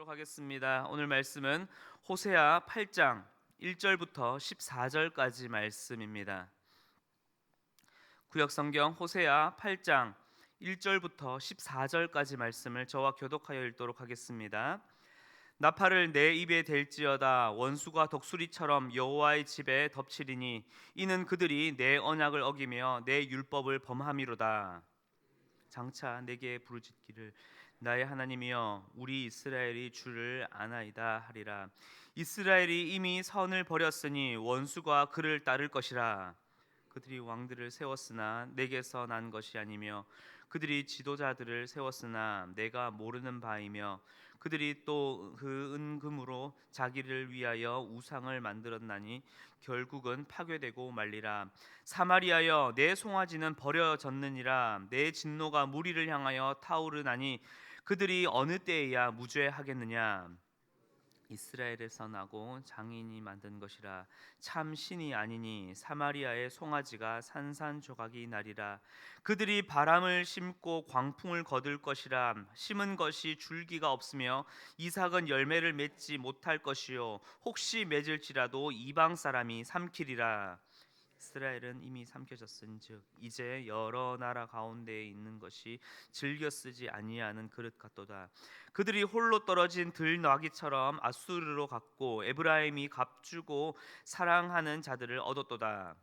읽도록 하겠습니다. 오늘 말씀은 호세아 8장 1절부터 14절까지 말씀입니다. 구역 성경 호세아 8장 1절부터 14절까지 말씀을 저와 교독하여 읽도록 하겠습니다. 나팔을 내 입에 댈지어다. 원수가 독수리처럼 여호와의 집에 덮치리니 이는 그들이 내 언약을 어기며 내 율법을 범함이로다. 장차 내게 부르짖기를 나의 하나님이여 우리 이스라엘이 주를 아나이다 하리라. 이스라엘이 이미 선을 버렸으니 원수가 그를 따를 것이라. 그들이 왕들을 세웠으나 내게서 난 것이 아니며 그들이 지도자들을 세웠으나 내가 모르는 바이며 그들이 또 그 은금으로 자기를 위하여 우상을 만들었나니 결국은 파괴되고 말리라. 사마리아여 내 송아지는 버려졌느니라. 내 진노가 무리를 향하여 타오르나니 그들이 어느 때에야 무죄하겠느냐. 이스라엘에서 나고 장인이 만든 것이라. 참 신이 아니니 사마리아의 송아지가 산산조각이 나리라. 그들이 바람을 심고 광풍을 거둘 것이라. 심은 것이 줄기가 없으며 이삭은 열매를 맺지 못할 것이요 혹시 맺을지라도 이방 사람이 삼키리라. 이스라엘은 이미 삼켜졌은즉 이제 여러 나라 가운데에 있는 것이 즐겨 쓰지 아니하는 그릇 같도다. 그들이 홀로 떨어진 들나귀처럼 아수르로 갔고 에브라임이 값주고 사랑하는 자들을 얻었도다.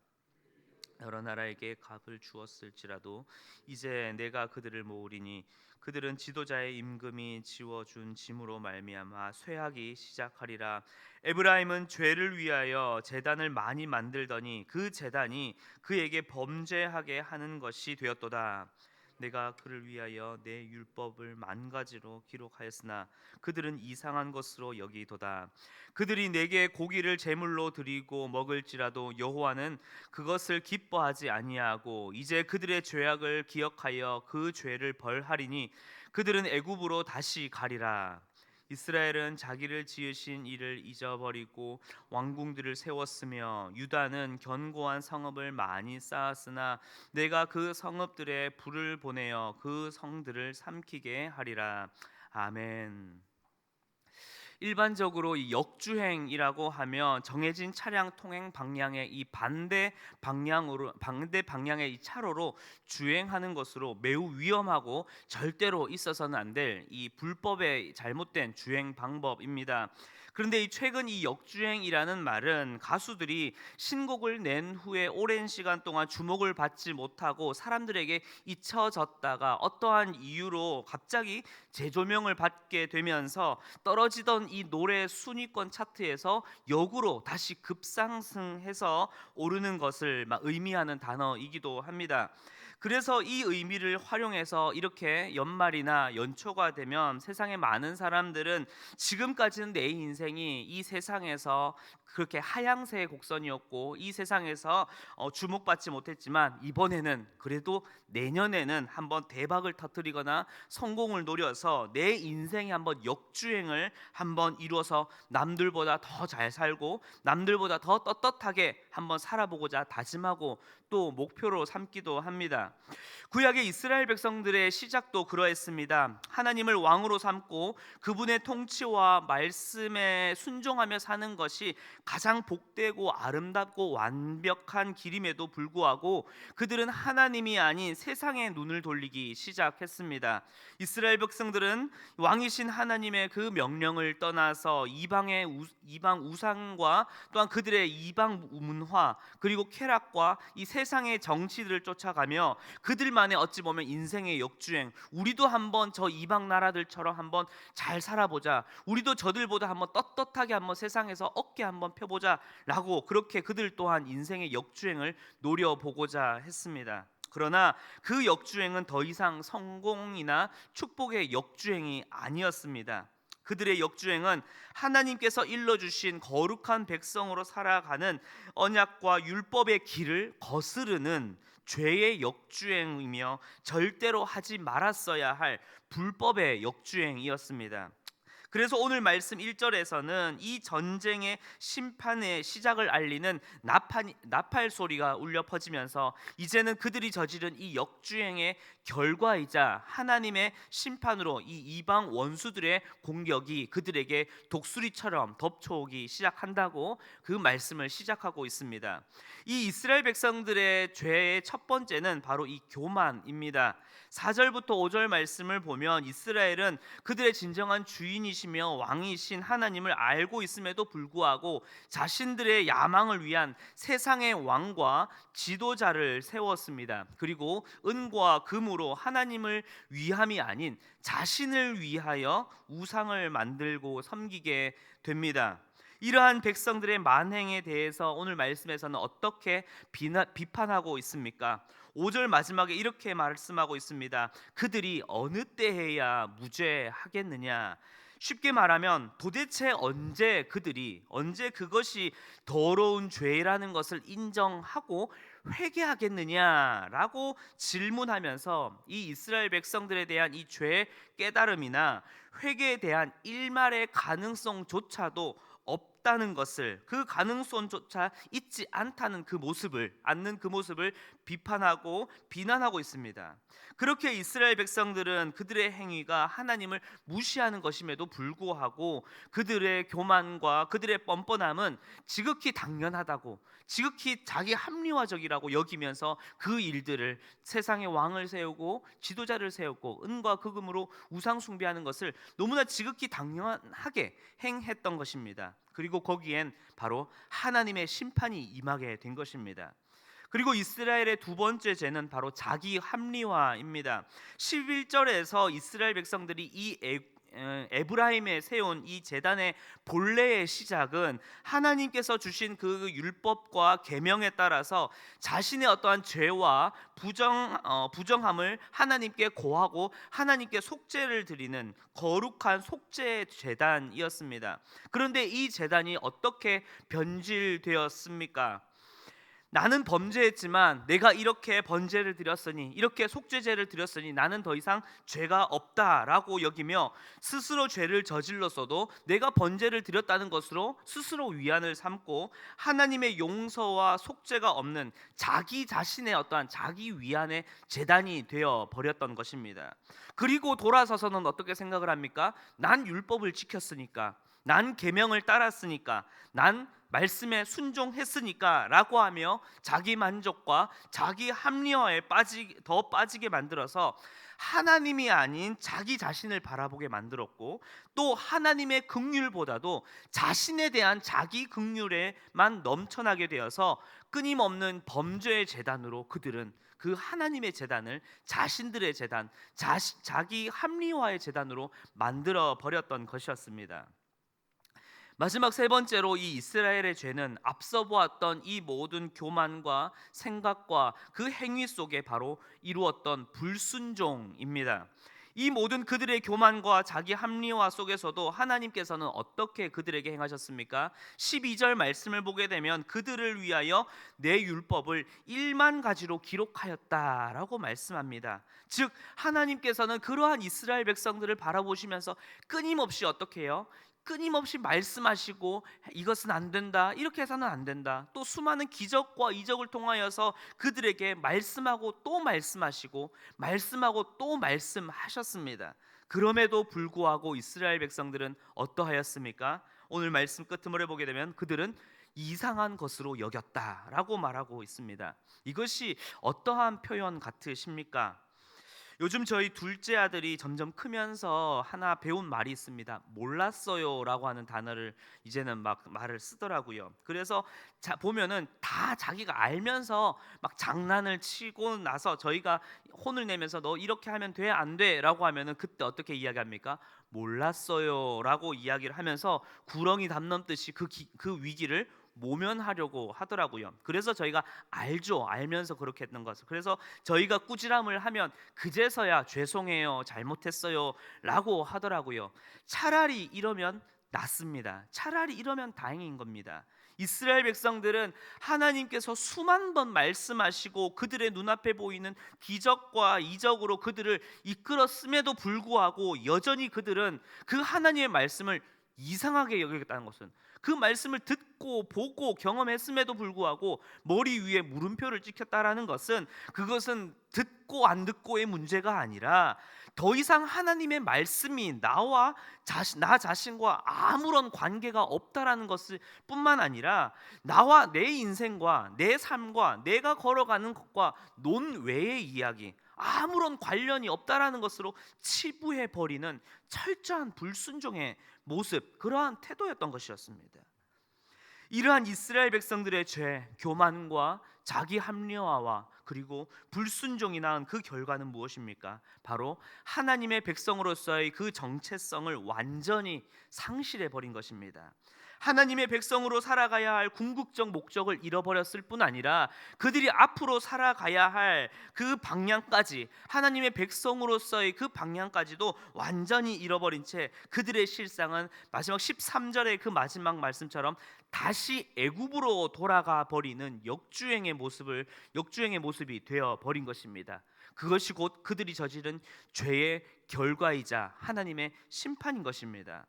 여러 나라에게 값을 주었을지라도 이제 내가 그들을 모으리니 그들은 지도자의 임금이 지워준 짐으로 말미암아 쇠하기 시작하리라. 에브라임은 죄를 위하여 제단을 많이 만들더니 그 제단이 그에게 범죄하게 하는 것이 되었도다. 내가 그를 위하여 내 율법을 만 가지로 기록하였으나 그들은 이상한 것으로 여기도다. 그들이 내게 고기를 제물로 드리고 먹을지라도 여호와는 그것을 기뻐하지 아니하고 이제 그들의 죄악을 기억하여 그 죄를 벌하리니 그들은 애굽으로 다시 가리라. 이스라엘은 자기를 지으신 이를 잊어버리고 왕궁들을 세웠으며 유다는 견고한 성읍을 많이 쌓았으나 내가 그 성읍들에 불을 보내어 그 성들을 삼키게 하리라. 아멘. 일반적으로 이 역주행이라고 하면 정해진 차량 통행 방향의 이 반대 방향의 이 차로로 주행하는 것으로 매우 위험하고 절대로 있어서는 안 될 이 불법의 잘못된 주행 방법입니다. 그런데 최근 이 역주행이라는 말은 가수들이 신곡을 낸 후에 오랜 시간 동안 주목을 받지 못하고 사람들에게 잊혀졌다가 어떠한 이유로 갑자기 재조명을 받게 되면서 떨어지던 이 노래 순위권 차트에서 역으로 다시 급상승해서 오르는 것을 의미하는 단어이기도 합니다. 그래서 이 의미를 활용해서 이렇게 연말이나 연초가 되면 세상의 많은 사람들은 지금까지는 내 인생이 이 세상에서 그렇게 하향세의 곡선이었고 이 세상에서 주목받지 못했지만 이번에는 그래도 내년에는 한번 대박을 터뜨리거나 성공을 노려서 내 인생에 한번 역주행을 한번 이루어서 남들보다 더 잘 살고 남들보다 더 떳떳하게 한번 살아보고자 다짐하고 또 목표로 삼기도 합니다. 구약의 이스라엘 백성들의 시작도 그러했습니다. 하나님을 왕으로 삼고 그분의 통치와 말씀에 순종하며 사는 것이 가장 복되고 아름답고 완벽한 길임에도 불구하고 그들은 하나님이 아닌 세상에 눈을 돌리기 시작했습니다. 이스라엘 백성들은 왕이신 하나님의 그 명령을 떠나서 이방 우상과 또한 그들의 이방 문화 그리고 쾌락과 이 세상의 정치들을 쫓아가며 그들만의 어찌 보면 인생의 역주행, 우리도 한번 저 이방 나라들처럼 한번 잘 살아보자, 우리도 저들보다 한번 떳떳하게 한번 세상에서 어깨 한번 펴보자 라고 그렇게 그들 또한 인생의 역주행을 노려보고자 했습니다. 그러나 그 역주행은 더 이상 성공이나 축복의 역주행이 아니었습니다. 그들의 역주행은 하나님께서 일러주신 거룩한 백성으로 살아가는 언약과 율법의 길을 거스르는 죄의 역주행이며 절대로 하지 말았어야 할 불법의 역주행이었습니다. 그래서 오늘 말씀 1절에서는 이 전쟁의 심판의 시작을 알리는 나팔 소리가 울려 퍼지면서 이제는 그들이 저지른 이 역주행의 결과이자 하나님의 심판으로 이 이방 원수들의 공격이 그들에게 독수리처럼 덮쳐오기 시작한다고 그 말씀을 시작하고 있습니다. 이 이스라엘 백성들의 죄의 첫 번째는 바로 이 교만입니다. 4절부터 5절 말씀을 보면 이스라엘은 그들의 진정한 주인이시며 왕이신 하나님을 알고 있음에도 불구하고 자신들의 야망을 위한 세상의 왕과 지도자를 세웠습니다. 그리고 은과 금으로 하나님을 위함이 아닌 자신을 위하여 우상을 만들고 섬기게 됩니다. 이러한 백성들의 만행에 대해서 오늘 말씀에서는 어떻게 비판하고 있습니까? 5절 마지막에 이렇게 말씀하고 있습니다. 그들이 어느 때에야 무죄하겠느냐? 쉽게 말하면 도대체 언제 그것이 더러운 죄라는 것을 인정하고 회개하겠느냐라고 질문하면서 이 이스라엘 백성들에 대한 이 죄의 깨달음이나 회개에 대한 일말의 가능성조차도 없다는 것을, 그 가능성조차 있지 않다는 그 모습을 비판하고 비난하고 있습니다. 그렇게 이스라엘 백성들은 그들의 행위가 하나님을 무시하는 것임에도 불구하고 그들의 교만과 그들의 뻔뻔함은 지극히 당연하다고, 지극히 자기 합리화적이라고 여기면서 그 일들을, 세상의 왕을 세우고 지도자를 세우고 은과 금으로 우상 숭배하는 것을 너무나 지극히 당연하게 행했던 것입니다. 그리고 거기엔 바로 하나님의 심판이 임하게 된 것입니다. 그리고 이스라엘의 두 번째 죄는 바로 자기 합리화입니다. 11절에서 이스라엘 백성들이 이 에브라임에 세운 이 제단의 본래의 시작은 하나님께서 주신 그 율법과 계명에 따라서 자신의 어떠한 죄와 부정함을 하나님께 고하고 하나님께 속죄를 드리는 거룩한 속죄 제단이었습니다. 그런데 이 제단이 어떻게 변질되었습니까? 나는 범죄했지만 내가 이렇게 번제를 드렸으니, 이렇게 속죄제를 드렸으니 나는 더 이상 죄가 없다라고 여기며 스스로 죄를 저질렀어도 내가 번제를 드렸다는 것으로 스스로 위안을 삼고 하나님의 용서와 속죄가 없는 자기 자신의 어떠한 자기 위안의 제단이 되어 버렸던 것입니다. 그리고 돌아서서는 어떻게 생각을 합니까? 난 율법을 지켰으니까, 난 계명을 따랐으니까, 난 말씀에 순종했으니까 라고 하며 자기 만족과 자기 합리화에 더 빠지게 만들어서 하나님이 아닌 자기 자신을 바라보게 만들었고, 또 하나님의 긍휼보다도 자신에 대한 자기 긍휼에만 넘쳐나게 되어서 끊임없는 범죄의 제단으로 그들은 그 하나님의 제단을 자신들의 제단, 자기 합리화의 제단으로 만들어 버렸던 것이었습니다. 마지막 세 번째로 이 이스라엘의 죄는 앞서 보았던 이 모든 교만과 생각과 그 행위 속에 바로 이루었던 불순종입니다. 이 모든 그들의 교만과 자기 합리화 속에서도 하나님께서는 어떻게 그들에게 행하셨습니까? 12절 말씀을 보게 되면 그들을 위하여 내 율법을 1만 가지로 기록하였다라고 말씀합니다. 즉 하나님께서는 그러한 이스라엘 백성들을 바라보시면서 끊임없이 어떻게 해요? 끊임없이 말씀하시고 이것은 안 된다, 이렇게 해서는 안 된다, 또 수많은 기적과 이적을 통하여서 그들에게 말씀하고 또 말씀하시고 말씀하고 또 말씀하셨습니다. 그럼에도 불구하고 이스라엘 백성들은 어떠하였습니까? 오늘 말씀 끝으로 보게 되면 그들은 이상한 것으로 여겼다라고 말하고 있습니다. 이것이 어떠한 표현 같으십니까? 요즘 저희 둘째 아들이 점점 크면서 하나 배운 말이 있습니다. 몰랐어요 라고 하는 단어를 이제는 막 말을 쓰더라고요. 그래서 보면은 다 자기가 알면서 막 장난을 치고 나서 저희가 혼을 내면서 너 이렇게 하면 돼 안 돼 라고 하면은 그때 어떻게 이야기합니까? 몰랐어요 라고 이야기를 하면서 구렁이 담 넘듯이 그 위기를 모면하려고 하더라고요. 그래서 저희가 알면서 그렇게 했던 것을, 그래서 저희가 꾸지람을 하면 그제서야 죄송해요, 잘못했어요 라고 하더라고요. 차라리 이러면 낫습니다. 차라리 이러면 다행인 겁니다. 이스라엘 백성들은 하나님께서 수만 번 말씀하시고 그들의 눈앞에 보이는 기적과 이적으로 그들을 이끌었음에도 불구하고 여전히 그들은 그 하나님의 말씀을 이상하게 여기겠다는 것은, 그 말씀을 듣고 보고 경험했음에도 불구하고 머리 위에 물음표를 찍혔다라는 것은, 그것은 듣고 안 듣고의 문제가 아니라 더 이상 하나님의 말씀이 나 자신과 아무런 관계가 없다라는 것을 뿐만 아니라 나와 내 인생과 내 삶과 내가 걸어가는 것과 논외의 이야기, 아무런 관련이 없다라는 것으로 치부해 버리는 철저한 불순종의 모습, 그러한 태도였던 것이었습니다. 이러한 이스라엘 백성들의 죄, 교만과 자기 합리화와 그리고 불순종이 낳은 그 결과는 무엇입니까? 바로 하나님의 백성으로서의 그 정체성을 완전히 상실해 버린 것입니다. 하나님의 백성으로 살아가야 할 궁극적 목적을 잃어버렸을 뿐 아니라 그들이 앞으로 살아가야 할 그 방향까지, 하나님의 백성으로서의 그 방향까지도 완전히 잃어버린 채 그들의 실상은 마지막 13절의 그 마지막 말씀처럼 다시 애굽으로 돌아가 버리는 역주행의 모습이 되어 버린 것입니다. 그것이 곧 그들이 저지른 죄의 결과이자 하나님의 심판인 것입니다.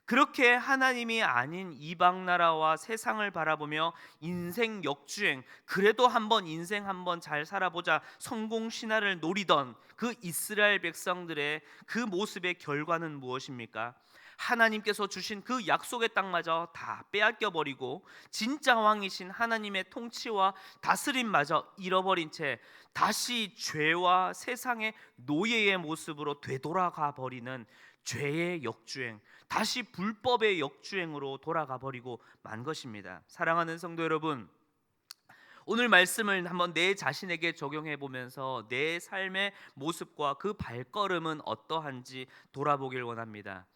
그렇게 하나님이 아닌 이방 나라와 세상을 바라보며 인생 역주행, 그래도 인생 한번 잘 살아보자 성공 신화를 노리던 그 이스라엘 백성들의 그 모습의 결과는 무엇입니까? 하나님께서 주신 그 약속의 땅마저 다 빼앗겨 버리고 진짜 왕이신 하나님의 통치와 다스림마저 잃어버린 채 다시 죄와 세상의 노예의 모습으로 되돌아가 버리는 죄의 역주행, 다시 불법의 역주행으로 돌아가 버리고 만 것입니다. 사랑하는 성도 여러분, 오늘 말씀을 한번 내 자신에게 적용해 보면서 내 삶의 모습과 그 발걸음은 어떠한지 돌아보길 원합니다.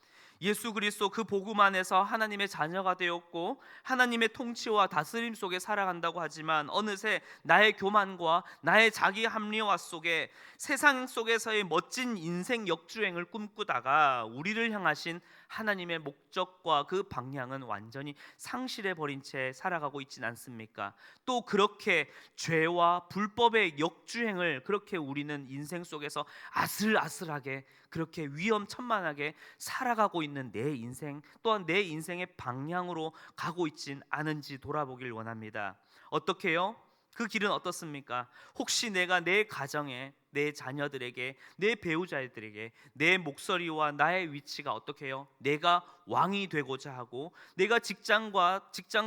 예수 그리스도 그 복음 안에서 하나님의 자녀가 되었고 하나님의 통치와 다스림 속에 살아간다고 하지만 어느새 나의 교만과 나의 자기 합리화 속에 세상 속에서의 멋진 인생 역주행을 꿈꾸다가 우리를 향하신 하나님의 목적과 그 방향은 완전히 상실해 버린 채 살아가고 있진 않습니까? 또 그렇게 죄와 불법의 역주행을 그렇게 우리는 인생 속에서 아슬아슬하게 그렇게 위험천만하게 살아가고 있는 내 인생, 또한 내 인생의 방향으로 가고 있진 않은지 돌아보길 원합니다. 어떻게요? 그 길은 어떻습니까? 혹시 내가 내 가정에, 내 자녀들에게, 내 배우자들에게 내 목소리와 나의 위치가 어떻게 해요? 내가 왕이 되고자 하고 내가 직장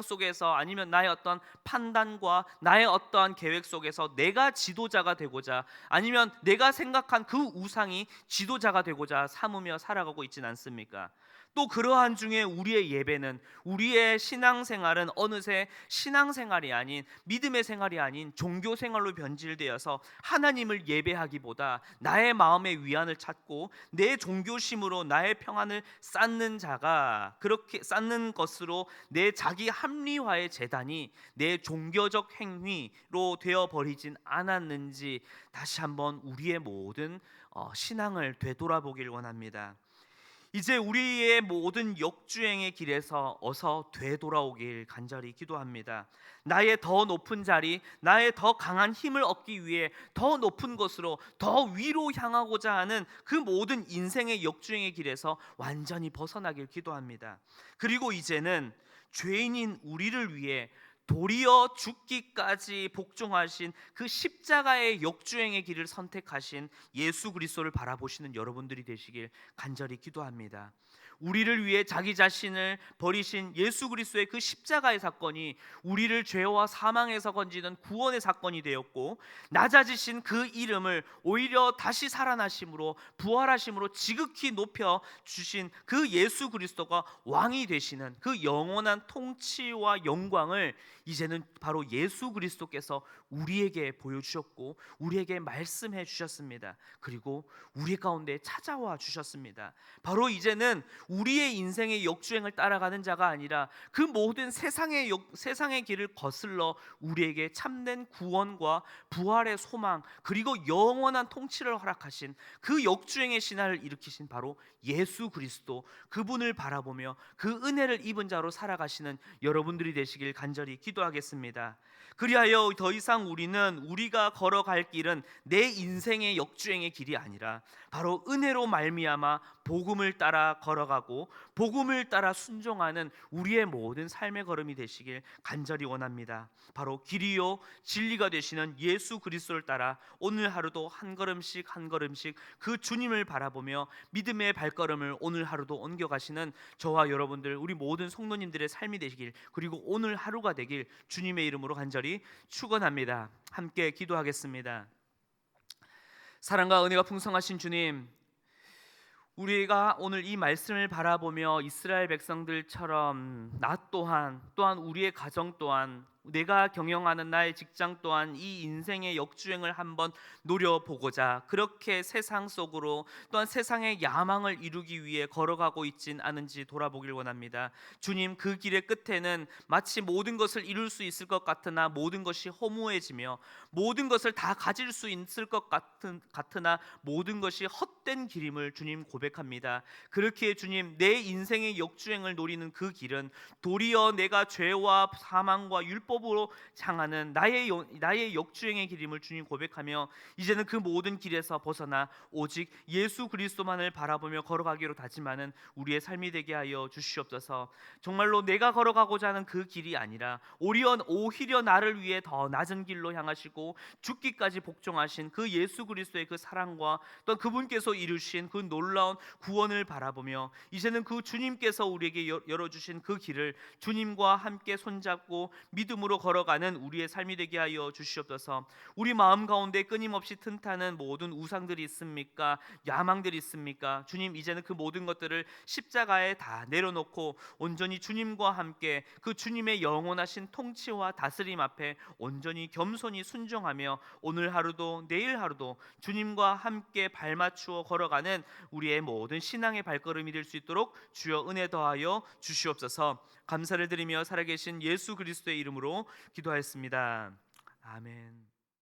속에서 아니면 나의 어떤 판단과 나의 어떠한 계획 속에서 내가 지도자가 되고자, 아니면 내가 생각한 그 우상이 지도자가 되고자 삼으며 살아가고 있진 않습니까? 또 그러한 중에 우리의 예배는, 우리의 신앙생활은 어느새 신앙생활이 아닌, 믿음의 생활이 아닌 종교 생활로 변질되어서 하나님을 예배하기보다 나의 마음의 위안을 찾고 내 종교심으로 나의 평안을 쌓는 자가, 그렇게 쌓는 것으로 내 자기 합리화의 재단이 내 종교적 행위로 되어버리진 않았는지 다시 한번 우리의 모든 신앙을 되돌아보길 원합니다. 이제 우리의 모든 역주행의 길에서 어서 되돌아오길 간절히 기도합니다. 나의 더 높은 자리, 나의 더 강한 힘을 얻기 위해 더 높은 곳으로, 더 위로 향하고자 하는 그 모든 인생의 역주행의 길에서 완전히 벗어나길 기도합니다. 그리고 이제는 죄인인 우리를 위해 도리어 죽기까지 복종하신 그 십자가의 역주행의 길을 선택하신 예수 그리스도를 바라보시는 여러분들이 되시길 간절히 기도합니다. 우리를 위해 자기 자신을 버리신 예수 그리스도의 그 십자가의 사건이 우리를 죄와 사망에서 건지는 구원의 사건이 되었고, 낮아지신 그 이름을 오히려 다시 살아나심으로, 부활하심으로 지극히 높여 주신 그 예수 그리스도가 왕이 되시는 그 영원한 통치와 영광을 이제는 바로 예수 그리스도께서 우리에게 보여주셨고 우리에게 말씀해 주셨습니다. 그리고 우리 가운데 찾아와 주셨습니다. 바로 이제는 우리의 인생의 역주행을 따라가는 자가 아니라 그 모든 세상의 길을 거슬러 우리에게 참된 구원과 부활의 소망, 그리고 영원한 통치를 허락하신 그 역주행의 신화를 일으키신 바로 예수 그리스도, 그분을 바라보며 그 은혜를 입은 자로 살아가시는 여러분들이 되시길 간절히 기도하겠습니다. 그리하여 더 이상 우리가 걸어갈 길은 내 인생의 역주행의 길이 아니라 바로 은혜로 말미암아 복음을 따라 걸어가고 복음을 따라 순종하는 우리의 모든 삶의 걸음이 되시길 간절히 원합니다. 바로 길이요 진리가 되시는 예수 그리스도를 따라 오늘 하루도 한 걸음씩 한 걸음씩 그 주님을 바라보며 믿음의 발걸음을 오늘 하루도 옮겨가시는 저와 여러분들 우리 모든 성도님들의 삶이 되시길, 그리고 오늘 하루가 되길 주님의 이름으로 간절히 축원합니다. 함께 기도하겠습니다. 사랑과 은혜가 풍성하신 주님, 우리가 오늘 이 말씀을 바라보며 이스라엘 백성들처럼 나 또한 우리의 가정 또한 내가 경영하는 나의 직장 또한 이 인생의 역주행을 한번 노려보고자 그렇게 세상 속으로 또한 세상의 야망을 이루기 위해 걸어가고 있진 않은지 돌아보길 원합니다. 주님, 그 길의 끝에는 마치 모든 것을 이룰 수 있을 것 같으나 모든 것이 허무해지며 모든 것을 다 가질 수 있을 것 같으나 모든 것이 헛된 길임을 주님 고백합니다. 그렇게 주님, 내 인생의 역주행을 노리는 그 길은 도리어 내가 죄와 사망과 율법으로 향하는 나의 역주행의 길임을 주님 고백하며 이제는 그 모든 길에서 벗어나 오직 예수 그리스도만을 바라보며 걸어가기로 다짐하는 우리의 삶이 되게 하여 주시옵소서. 정말로 내가 걸어가고자 하는 그 길이 아니라 오히려 나를 위해 더 낮은 길로 향하시고 죽기까지 복종하신 그 예수 그리스도의 그 사랑과 또 그분께서 이루신 그 놀라운 구원을 바라보며 이제는 그 주님께서 우리에게 열어주신 그 길을 주님과 함께 손잡고 믿음으로 걸어가는 우리의 삶이 되게 하여 주시옵소서. 우리 마음 가운데 끊임없이 튼타는 모든 우상들이 있습니까? 야망들이 있습니까? 주님, 이제는 그 모든 것들을 십자가에 다 내려놓고 온전히 주님과 함께 그 주님의 영원하신 통치와 다스림 앞에 온전히 겸손히 순종하며 오늘 하루도 내일 하루도 주님과 함께 발맞추어 걸어가는 우리의 모든 신앙의 발걸음이 될 수 있도록 주여 은혜 더하여 주시옵소서. 감사를 드리며 살아계신 예수 그리스도의 이름으로 기도하였습니다. 아멘.